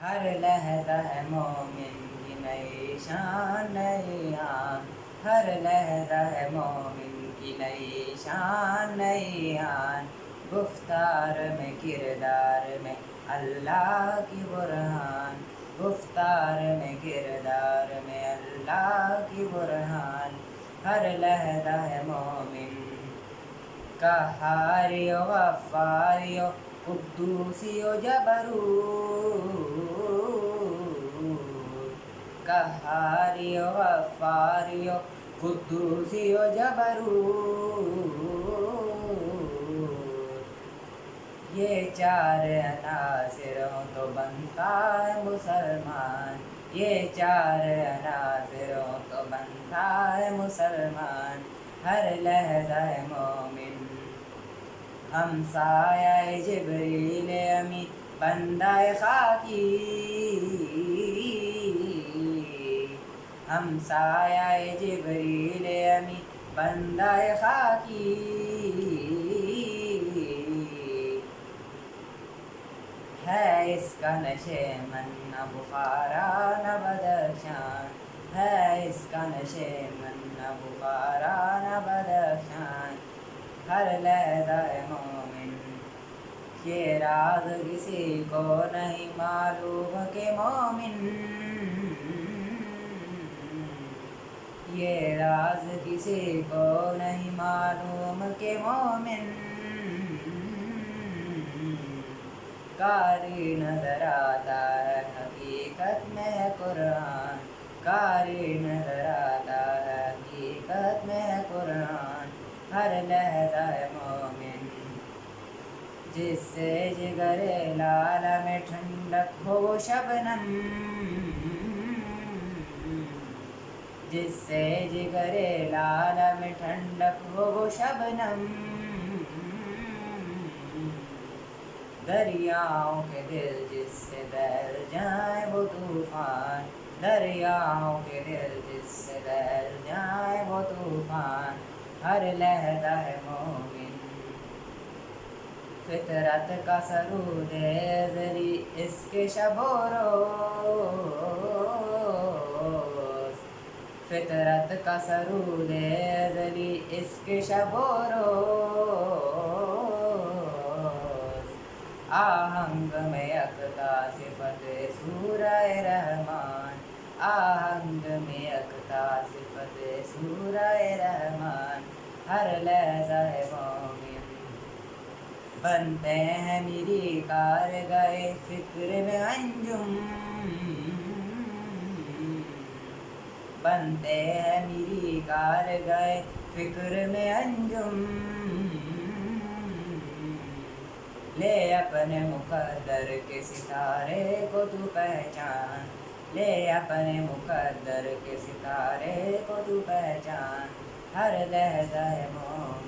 ہر لحظہ ہے مومن کی نئی شان نئی آن، ہر لحظہ ہے مومن کی نئی شان نئی آن، گفتار میں کردار میں اللہ کی برہان، گفتار میں کردار میں اللہ کی برہان، ہر لحظہ ہے مومن قہاری و غفاری و قدوسی و جبروت، قہاری و غفاری و قدوسی و جبروت، یہ چار عناصر ہوں تو بنتا ہے مسلمان، یہ چار عناصر ہوں تو بنتا ہے مسلمان، ہر لحظہ ہے مومن ہمسایہ جبریل امی بندہ خاکی، ہمسایہ جبریل امی بندہ خاکی، ہے اس کا نشے من نہ بخارا نہ بدخشان، ہے اس کا نشے من نہ بخارا نہ بدخشان، ہر لحظہ ہے مومن یہ راز کسی کو نہیں معلوم کہ مومن، یہ راز کسی کو نہیں معلوم کہ مومن، قاری نظر آتا ہے حقیقت میں ہے قرآن، قاری نظر آتا ہے حقیقت میں ہے قرآن، ہر لحظہ ہے مومن جس سے جگر لال میں ٹھنڈک ہو وہ شبنم، جس سے جگر لال میں ٹھنڈک ہو وہ شبنم، دریاؤں کے دل جس سے بہل جائیں وہ طوفان، دریاؤں کے دل جس سے بہل جائیں وہ طوفان، ہر لحظہ ہے مومن فطرت کا سرود ازلی اس کے شب و روز، فطرت کا سرود ازلی اس کے شب و روز، آہنگ میں یکتا صفت سورہ رحمان، آہنگ میں یکتا صفت سورہ رحمان، ہر لحظہ ہے مومن بنتے ہیں میری کارگاہ فکر میں انجم، بنتے ہیں میری کارگاہ فکر میں انجم، لے اپنے مقدر کے ستارے کو تو پہچان، لے اپنے مقدر کے ستارے کو تو پہچان، ہر لحظہ ہے مومن